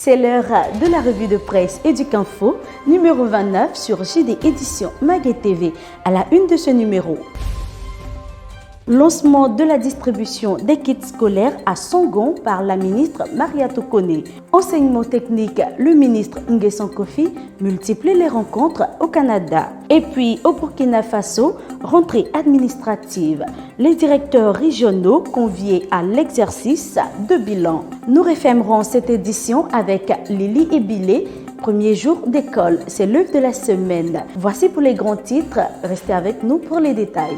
C'est l'heure de la revue de presse Éduc-Info, numéro 29 sur JD Éditions Maguet TV. À la une de ce numéro. Lancement de la distribution des kits scolaires à Songon par la ministre Mariatou Koné. Enseignement technique, le ministre Nguessan Kofi multiplie les rencontres au Canada. Et puis au Burkina Faso, rentrée administrative. Les directeurs régionaux conviés à l'exercice de bilan. Nous refermerons cette édition avec Lily Ebilé. Premier jour d'école, c'est l'œuvre de la semaine. Voici pour les grands titres. Restez avec nous pour les détails.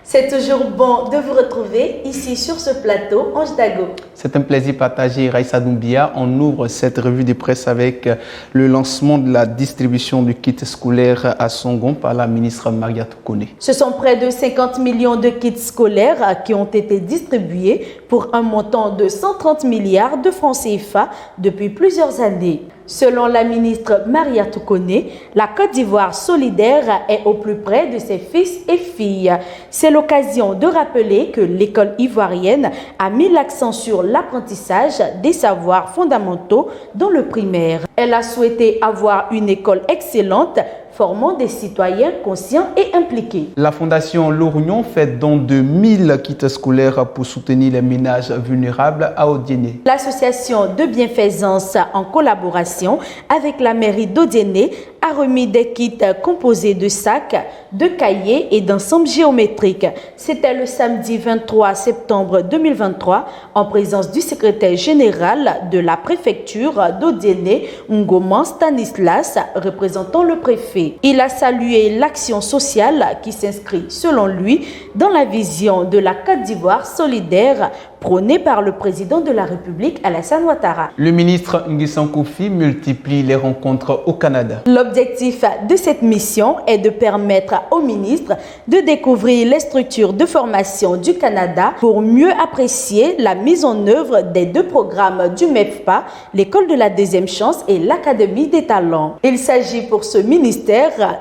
C'est toujours bon de vous retrouver ici sur ce plateau, Ange Dago. C'est un plaisir partagé, Raïssa Doumbia. On ouvre cette revue de presse avec le lancement de la distribution du kit scolaire à Songon par la ministre Mariatou Koné. Ce sont près de 50 millions de kits scolaires qui ont été distribués pour un montant de 130 milliards de francs CFA depuis plusieurs années. Selon la ministre Mariatou Koné, la Côte d'Ivoire solidaire est au plus près de ses fils et filles. C'est l'occasion de rappeler que l'école ivoirienne a mis l'accent sur l'apprentissage des savoirs fondamentaux dans le primaire. Elle a souhaité avoir une école excellente, formant des citoyens conscients et impliqués. La Fondation L'Ourgnon fait don de 1000 kits scolaires pour soutenir les ménages vulnérables à Odiéné. L'association de bienfaisance en collaboration avec la mairie d'Odiéné a remis des kits composés de sacs, de cahiers et d'ensembles géométriques. C'était le samedi 23 septembre 2023 en présence du secrétaire général de la préfecture d'Odiéné, Ngoman Stanislas, représentant le préfet. Il a salué l'action sociale qui s'inscrit, selon lui, dans la vision de la Côte d'Ivoire solidaire prônée par le président de la République, Alassane Ouattara. Le ministre Nguessan Kofi multiplie les rencontres au Canada. L'objectif de cette mission est de permettre au ministre de découvrir les structures de formation du Canada pour mieux apprécier la mise en œuvre des deux programmes du MEFPA, l'école de la deuxième chance et l'Académie des talents. Il s'agit pour ce ministère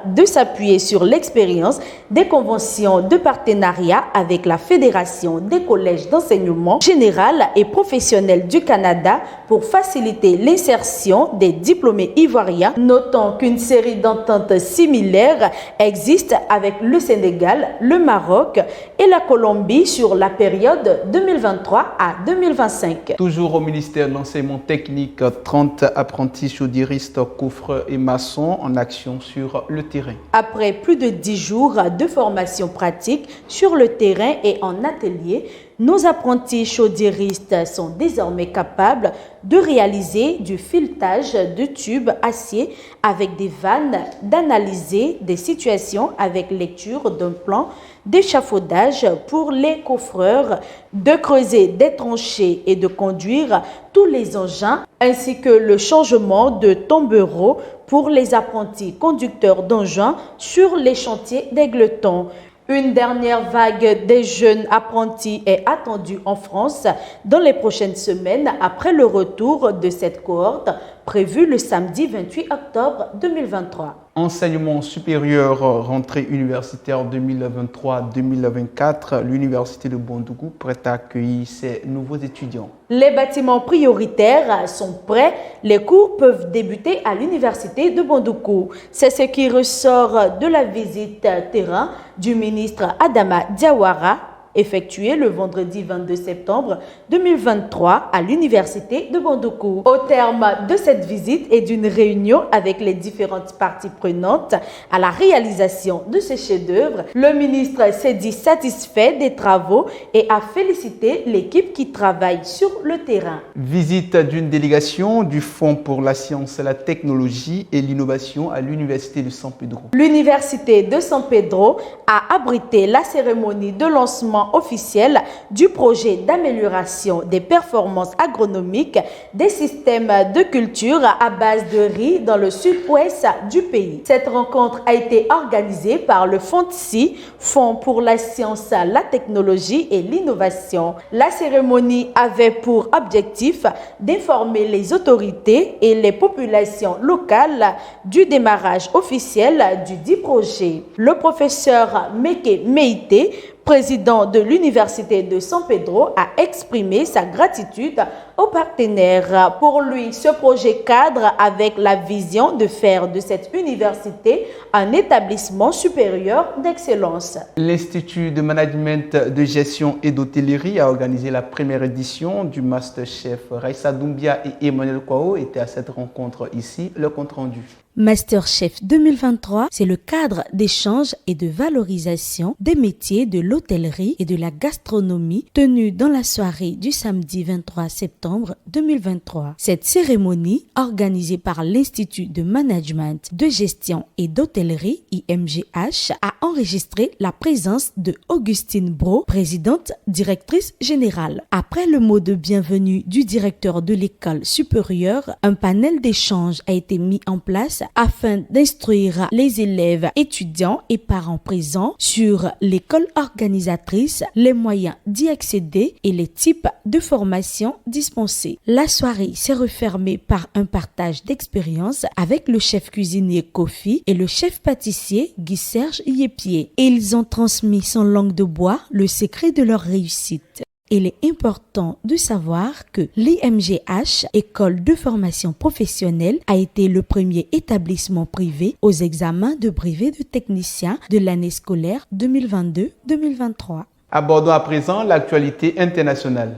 de s'appuyer sur l'expérience des conventions de partenariat avec la Fédération des collèges d'enseignement général et professionnel du Canada pour faciliter l'insertion des diplômés ivoiriens. Notons qu'une série d'ententes similaires existe avec le Sénégal, le Maroc et la Colombie sur la période 2023 à 2025. Toujours au ministère de l'enseignement technique, 30 apprentis chaudieristes, coffreurs et maçons en action sur le terrain. Après plus de 10 jours de formation pratique sur le terrain et en atelier, nos apprentis chaudieristes sont désormais capables de réaliser du filetage de tubes acier avec des vannes, d'analyser des situations avec lecture d'un plan d'échafaudage pour les coffreurs, de creuser des tranchées et de conduire tous les engins, ainsi que le changement de tombereau pour les apprentis conducteurs d'engins sur les chantiers d'Égletons. Une dernière vague des jeunes apprentis est attendue en France dans les prochaines semaines après le retour de cette cohorte prévue le samedi 28 octobre 2023. Enseignement supérieur, rentrée universitaire 2023-2024, l'université de Bondougou prête à accueillir ses nouveaux étudiants. Les bâtiments prioritaires sont prêts, les cours peuvent débuter à l'université de Bondougou. C'est ce qui ressort de la visite terrain du ministre Adama Diawara effectuée le vendredi 22 septembre 2023 à l'université de Bondougou. Au terme de cette visite et d'une réunion avec les différentes parties prenantes à la réalisation de ce chef-d'œuvre, le ministre s'est dit satisfait des travaux et a félicité l'équipe qui travaille sur le terrain. Visite d'une délégation du Fonds pour la science, la technologie et l'innovation à l'université de San Pedro. L'université de San Pedro a abrité la cérémonie de lancement officiel du projet d'amélioration des performances agronomiques des systèmes de culture à base de riz dans le sud-ouest du pays. Cette rencontre a été organisée par le FONTSI, Fonds pour la science, la technologie et l'innovation. La cérémonie avait pour objectif d'informer les autorités et les populations locales du démarrage officiel du dit projet. Le professeur Meke Meite, président de l'université de San Pedro, a exprimé sa gratitude aux partenaires. Pour lui, ce projet cadre avec la vision de faire de cette université un établissement supérieur d'excellence. L'Institut de management de gestion et d'hôtellerie a organisé la première édition du Masterchef. Raissa Doumbia et Emmanuel Kwao étaient à cette rencontre ici. Le compte rendu. Masterchef 2023, c'est le cadre d'échange et de valorisation des métiers de l'hôtellerie et de la gastronomie tenu dans la soirée du samedi 23 septembre 2023. Cette cérémonie, organisée par l'Institut de management de gestion et d'hôtellerie IMGH, a enregistré la présence de Augustine Bro, présidente directrice générale. Après le mot de bienvenue du directeur de l'école supérieure, un panel d'échange a été mis en place afin d'instruire les élèves, étudiants et parents présents sur l'école organisatrice, les moyens d'y accéder et les types de formations dispensées. La soirée s'est refermée par un partage d'expériences avec le chef cuisinier Kofi et le chef pâtissier Guy-Serge Yépier. Ils ont transmis sans langue de bois le secret de leur réussite. Il est important de savoir que l'IMGH, École de formation professionnelle, a été le premier établissement privé aux examens de brevet de technicien de l'année scolaire 2022-2023. Abordons à présent l'actualité internationale.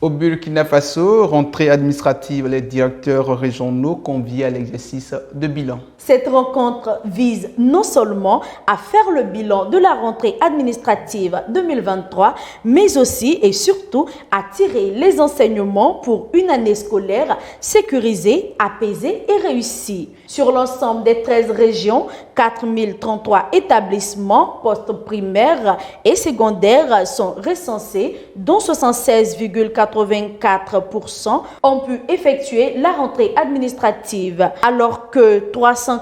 Au Burkina Faso, rentrée administrative, les directeurs régionaux conviés à l'exercice de bilan. Cette rencontre vise non seulement à faire le bilan de la rentrée administrative 2023, mais aussi et surtout à tirer les enseignements pour une année scolaire sécurisée, apaisée et réussie. Sur l'ensemble des 13 régions, 4033 établissements post-primaires et secondaires sont recensés, dont 76,84% ont pu effectuer la rentrée administrative, alors que 345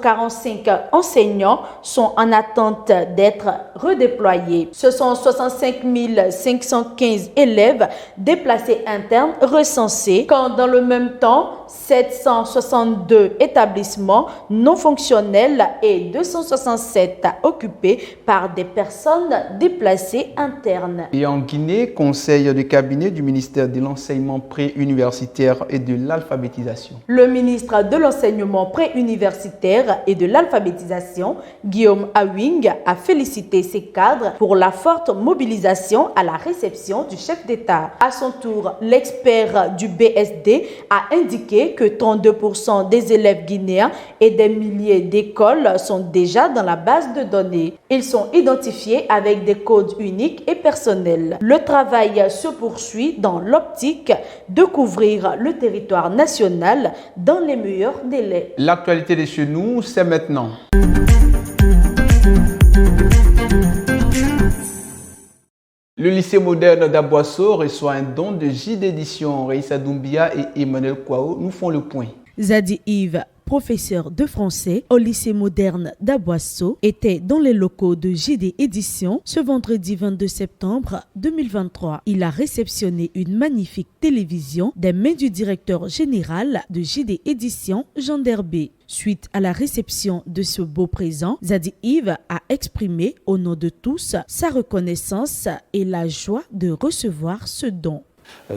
enseignants sont en attente d'être redéployés. Ce sont 65 515 élèves déplacés internes recensés, quand dans le même temps, 762 établissements non fonctionnels et 267 occupés par des personnes déplacées internes. Et en Guinée, conseil de cabinet du ministère de l'enseignement préuniversitaire et de l'alphabétisation. Le ministre de l'enseignement préuniversitaire et de l'alphabétisation, Guillaume Awing, a félicité ses cadres pour la forte mobilisation à la réception du chef d'État. À son tour, l'expert du BSD a indiqué que 32% des élèves guinéens et des milliers d'écoles sont déjà dans la base de données. Ils sont identifiés avec des codes uniques et personnels. Le travail se poursuit dans l'optique de couvrir le territoire national dans les meilleurs délais. L'actualité de chez nous, c'est maintenant. Le lycée moderne d'Aboisseau reçoit un don de JD Édition. Raissa Doumbia et Emmanuel Kwao nous font le point. Zadi Yves, professeur de français au lycée moderne d'Aboisseau, était dans les locaux de JD Édition ce vendredi 22 septembre 2023. Il a réceptionné une magnifique télévision des mains du directeur général de JD Édition, Jean Derbé. Suite à la réception de ce beau présent, Zadi Yves a exprimé au nom de tous sa reconnaissance et la joie de recevoir ce don.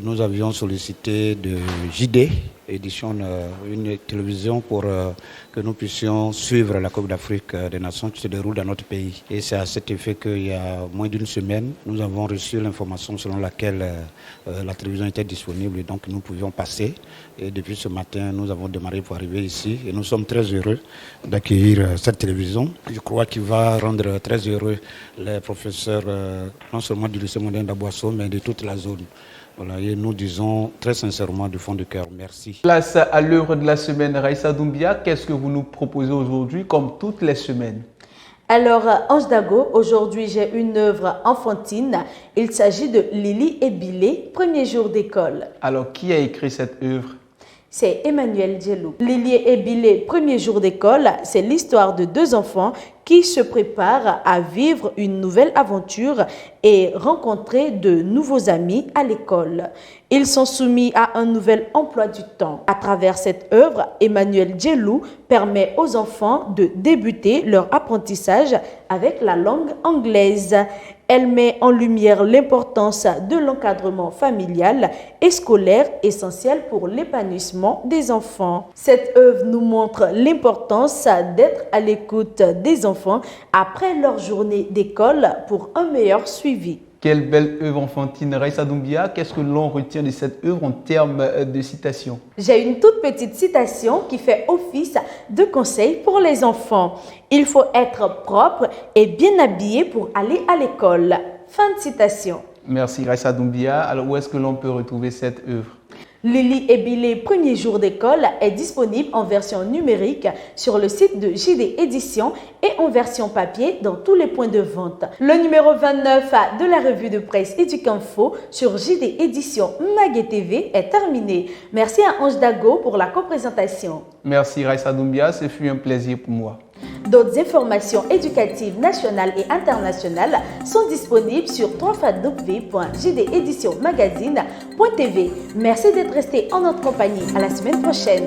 Nous avions sollicité de JD Édition, une télévision pour que nous puissions suivre la Coupe d'Afrique des Nations qui se déroule dans notre pays. Et c'est à cet effet qu'il y a moins d'une semaine, nous avons reçu l'information selon laquelle la télévision était disponible et donc nous pouvions passer. Et depuis ce matin, nous avons démarré pour arriver ici et nous sommes très heureux d'accueillir cette télévision. Je crois qu'il va rendre très heureux les professeurs, non seulement du lycée moderne d'Aboisseau, mais de toute la zone. Voilà, et nous disons très sincèrement du fond du cœur, merci. Place à l'heure de la semaine, Raissa Doumbia, qu'est-ce que vous nous proposez aujourd'hui comme toutes les semaines? Alors, Ange Dago, aujourd'hui j'ai une œuvre enfantine. Il s'agit de Lily et Billy, premier jour d'école. Alors, qui a écrit cette œuvre? C'est Emmanuel Djelou. Lily et Billy, premier jour d'école, c'est l'histoire de deux enfants qui se préparent à vivre une nouvelle aventure et rencontrer de nouveaux amis à l'école. Ils sont soumis à un nouvel emploi du temps. À travers cette œuvre, Emmanuel Djelou permet aux enfants de débuter leur apprentissage avec la langue anglaise. Elle met en lumière l'importance de l'encadrement familial et scolaire essentiel pour l'épanouissement des enfants. Cette œuvre nous montre l'importance d'être à l'écoute des enfants après leur journée d'école pour un meilleur suivi. Quelle belle œuvre enfantine, Raissa Doumbia. Qu'est-ce que l'on retient de cette œuvre en termes de citation? J'ai une toute petite citation qui fait office de conseil pour les enfants. Il faut être propre et bien habillé pour aller à l'école. Fin de citation. Merci Raissa Doumbia. Alors où est-ce que l'on peut retrouver cette œuvre? Lily et Billy, premier jour d'école, est disponible en version numérique sur le site de JD Éditions et en version papier dans tous les points de vente. Le numéro 29 de la revue de presse Éduquinfo sur JD Éditions Mag TV est terminé. Merci à Ange Dago pour la co-présentation. Merci Raissa Doumbia, ce fut un plaisir pour moi. D'autres informations éducatives nationales et internationales sont disponibles sur www.jdeditionmagazine.tv. Merci d'être resté en notre compagnie. À la semaine prochaine.